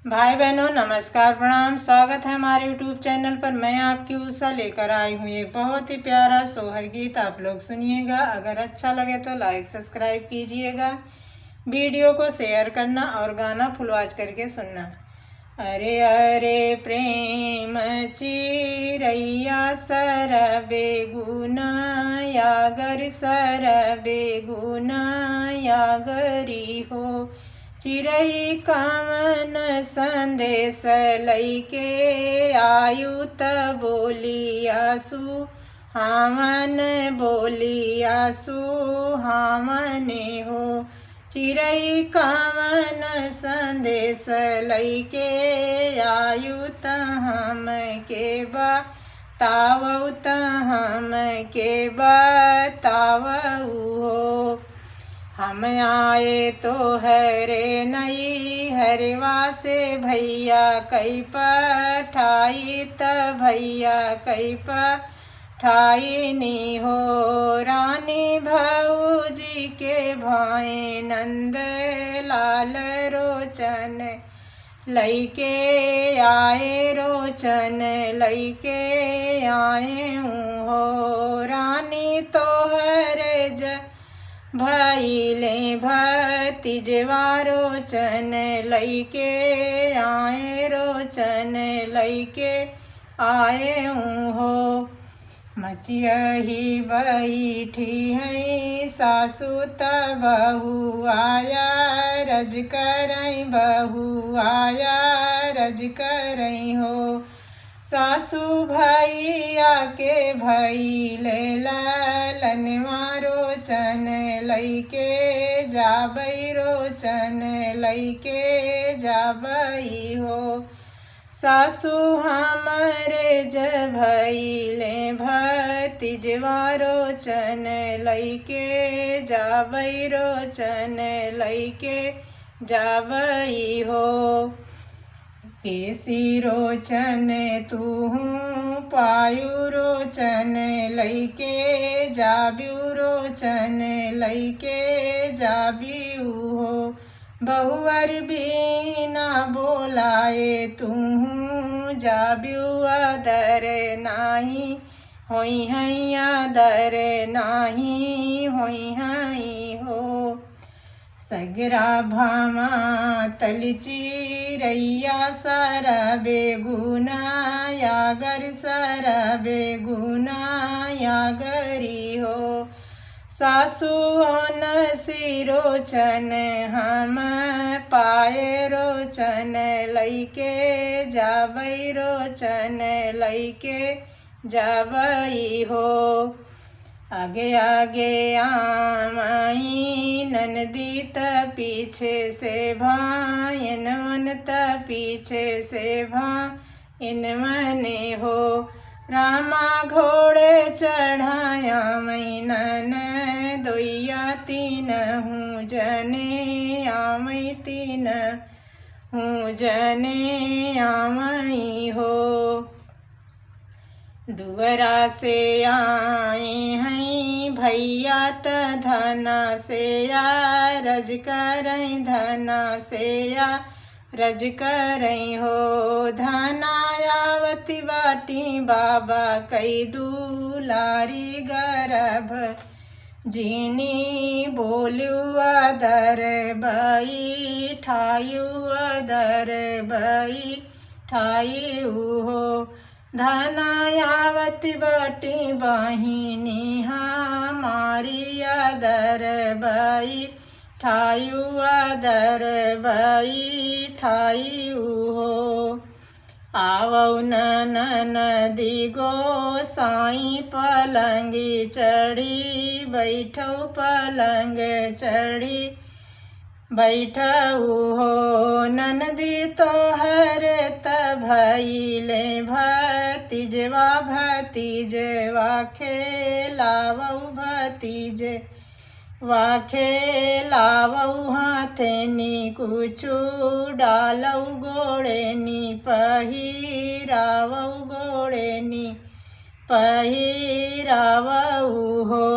भाई बहनों नमस्कार प्रणाम। स्वागत है हमारे यूट्यूब चैनल पर। मैं आपकी उषा लेकर आई हूँ एक बहुत ही प्यारा सोहर गीत। आप लोग सुनिएगा। अगर अच्छा लगे तो लाइक सब्सक्राइब कीजिएगा, वीडियो को शेयर करना और गाना फुल वॉच करके सुनना। अरे अरे प्रेम चिरैया सर बेगुना यागर सर बेगुना यागरी हो। चिरई कामन संदेश लैके आयु त बोलियासु हमन बोलियासु हमने हो। चिरई कामन संदेश लैके आयु त हम के बतावऊ त हम के बतावऊ हो। हम आए तो हरे नई हरवा से भैया कई पठाई त भैया कई पठाई नी हो। रानी भौजी के भाई नंद लाल रोचन लैके आए रोचन लैके आए हो। रानी तो हरे भैले भतीजवा रोचन लैके आए रोचन लैके आए हो। मचियही बैठी है सासु त बहू आया रज करई बहू आया रज करई हो। सासु भैया के भैले लालनवा रोचन लैके जाबई रोचन लैके जाबई हो। सासु हमरे भैले भतीजवा रोचन लैके जाबई रोचन लैके जाबई हो। केसी रोचन तूहू पायु रोचन लैके जाब्यू रोचन लैके जाब्यू हो। बहुवर बीना बोलाए तूहू जाब्यू अदर नाही होई हैं अदर नाही होई हैं हो। सगरा भामा तल चिरैया सर बेगुना यागर सर बेगुना यागरी हो। सासु न सिरोचन हम पाए रोचन लैके जाबई रोचन लैके जाबई हो। आगे आगे आमई ननदी त पीछे से भाइन मन त पीछे से भाइन मने हो। रामा घोड़े चढ़ाया मैनन दोइया तीन हूँ जने आमई तीन हूँ जने आमई हो। दुवरा से आए हैं भैया त धना से या रज करई धना से या रज करई हो। धनायावती बाटी बाबा कई दुलारी गर्भ जीनी बोलू अदर बई ठायु अदर बई ठायु हो। धनायावती बटी बहिनी हमारी अदर बई ठायु अदर बई ठायु हो। आवौ नदी गोसाई पलंगी चढ़ी बैठौ पलंग चढ़ी बैठऊ हो। ननदी तोहर त भैले भतीजवा भतीजवा खेलावऊ भतीजवा खेलावऊ। हाथेनी कुछु डालऊ गोड़ेनी पहिरावऊ गोड़ेनी पहिरावऊ हो।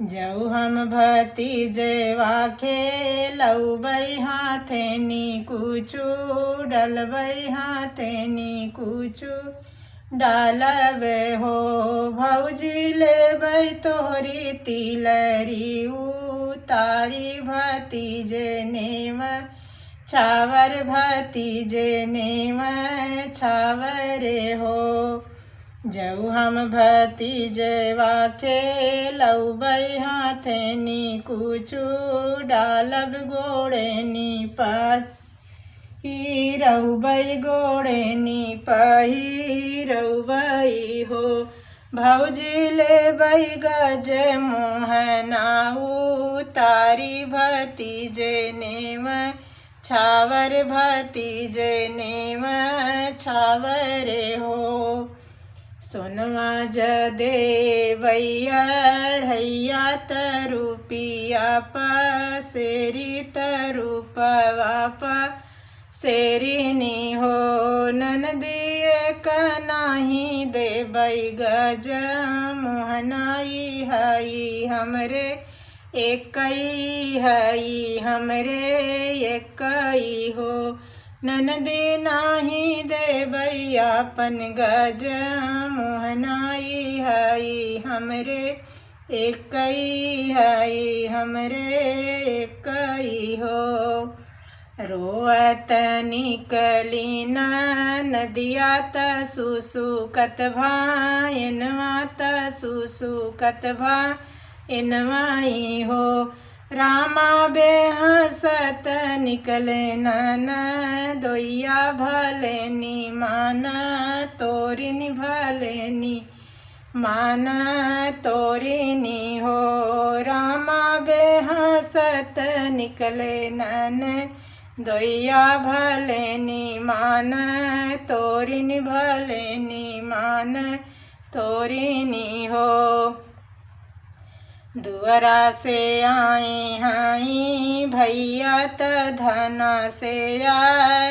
जऊ हम भतीजवा खेलबै हाथेनी कुचू डलबै हाथेनी कुचू डालबे हो भौजी लेबै तोहरी तिलरी उतारी भतीजे नेम छावर भतीजे नेम छावर हो। जऊ हम भतीजवा खेलबै हाथेनी कुचू डालब गोड़ेनी पहिरबै गोड़ेनी पहिरबै हो। भौजी लेबै गज मोहना उतारी भतीजे नेम छावर भतीजे नेम छावर हो। सोनवा जदेवैया ढैया तरुपिया पसेरी तरुपवा पसेरिनी हो। ननदिए कनाही देबै गज मोहनाई हई हमरे एकई हई हमरे एकई हो। ननदी नाही देबै आपन गज मोहनाई हई हमरे एकई हई हमरे एकई हो। रोअत निकली नदिया त सुसुकत भाइनवा त सुसुकत भाइनवाई हो। रामा बेहसत निकले ननदोइया भलेनी माना तोरिनी भलेनी माना तोरिनी हो। रामा बेहसत निकले ननदोइया भलेनी माना तोरिनी भलेनी माना तोरिनी हो। दुअरा से आई हई भैया त धना से या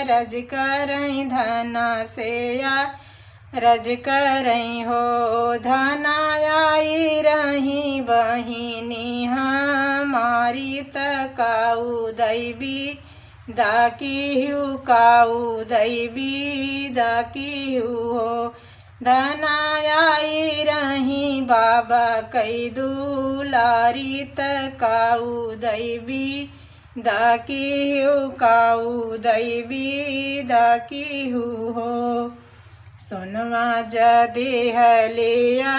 रज करई धना से या रज करई हो। धना आई रही बहिनी हमारी त काऊ दैवी दाकी हु काऊ दैवी दाकी हो। धना आई रही बाबा कई दुलारी त काऊ दैवी दाकी हु काऊ दैवी दाकी हो। सोनवा जदेहलिया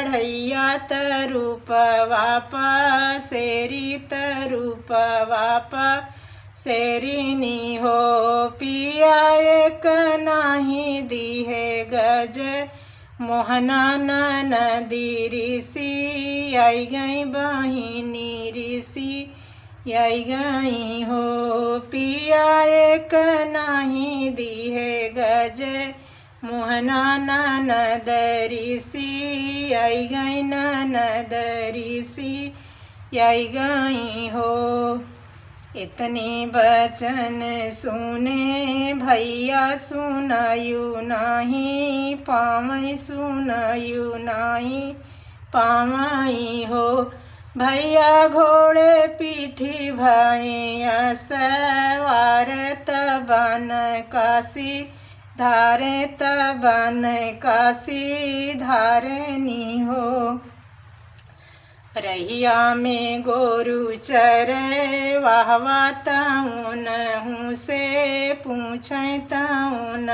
ढैया तरुपवा पसेरी तरुपवा पसेरिनी हो। पिया एक नाही दिहे गज मोहना ननदी ऋषि आई गई बहिनी ऋषि आई गई हो। पिया एक नाही दिहे गज मोहना ननद ऋषि आई गई ननद ऋषि आई गई हो। इतने बचन सुने भैया सुनायु नाही पावई सुनायु नाही पावई हो। भैया घोड़े पीठी भैया सवार तबन काशी धारे तबन काशी धारनी हो। रहिया में गोरु चरे वाहवा तउन हूँ से पूछै तउन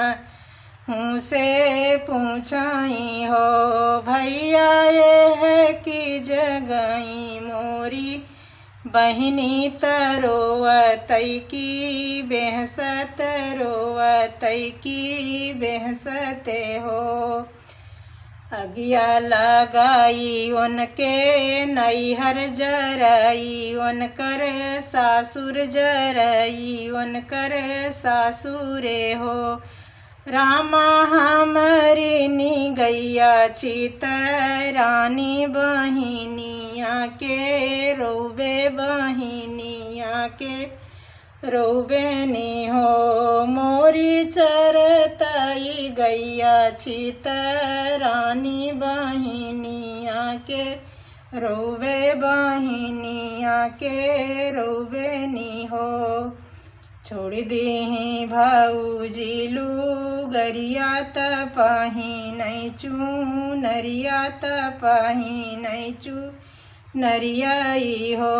हूँ से पूछई हो। भैया ये है कि जगई मोरी बहिनी तरोवतई की बेहसत रोवतई की बेहसते हो। अगिया लगाई उनके नैहर जरई उनकर सासुर जरई उनकर सासुरे हो। रामा हमारी नी गैया चितरानी बहिनिया के रोबे बहिनिया के रोबेनी हो। मोरी चरतई गैया चितरानी बहिनिया के रोवे बहिनिया के रोवे नी हो। छोड़ देहि भाऊजी लुगरिया त पहिनै चू नरिया त पहिनै चू नरियाई हो।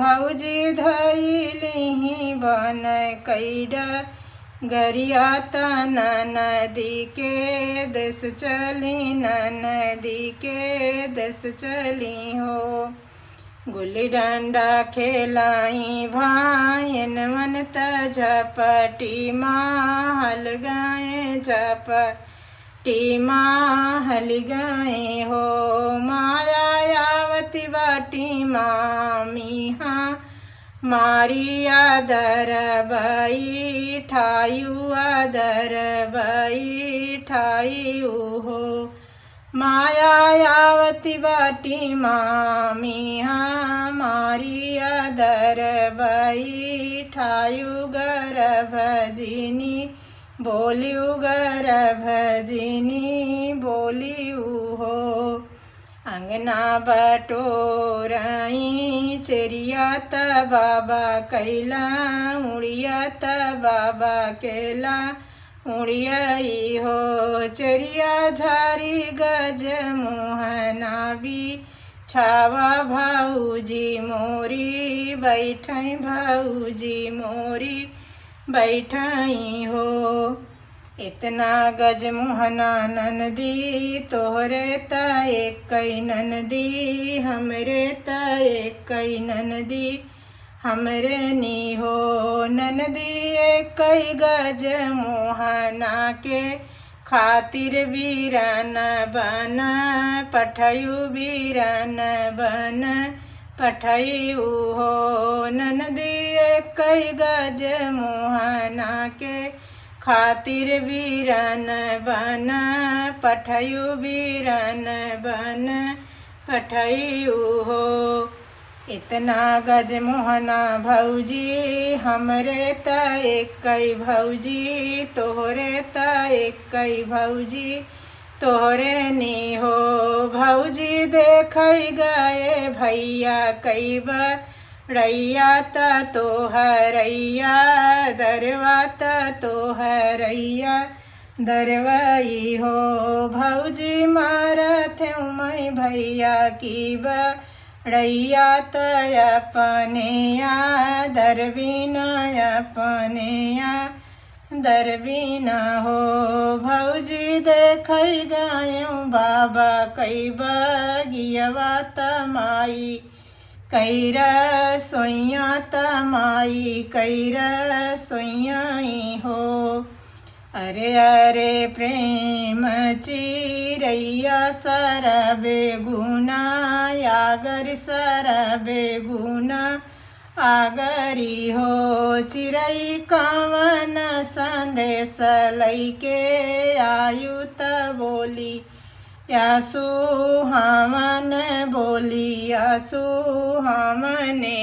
भाऊजी धैलिहि बन कैडा गरिया त नदी के देश चली नदी के देश चली हो। गुल्ली डंडा खेलाई भाइन मन त झपटी महल गए झपटी महल गए हो। माया आवती बाटी मामिहा मारी आदर बई ठायु आदर बई ठायु हो। माया आवती बाटी मामिहा मारी आदर बई ठायु गर्भजिनी बोलियु गर्भजिनी बोलियु हो। अंगना बटोरई चेरिया त बाबा कैला उड़िया त बाबा कैला उड़ियाई हो। चेरिया झारी गज मोहना भी छावा भाऊजी मोरी बैठई भाऊजी मोरी बैठई हो। इतना गज मोहना ननदी तोहरे त एकई ननदी हमरे त एकई ननदी हमरे नी हो। ननदी एकई गज मोहना के खातिर वीरन बन पठयु वीरन बन पठयु हो। ननदी एकई गज मोहना के खातिर वीरन बन पठयु वीरन बन पठयु हो। इतना गज मोहना भौजी हमरे त एकई भौजी तोहरे त एकई भौजी तोहरे नी हो। भौजी देखई गए भैया कई रैया त तोहरैया दरवा त तोहरैया दरवाई हो। भौजी मारत मैं भैया की रैया त अपनेया दरबीना अपनेया दरबीना हो। भौजी देखई गायऊ बाबा कई बगियवा त माई कैरा सोइया त माई कैरा सोइयाई हो। अरे अरे प्रेम चिरैया सरबे गुना आगर सरबे गुना आगरी हो। चिरई कवन संदेश लैके आयु त बोली यासु हमन बोली यासु हमने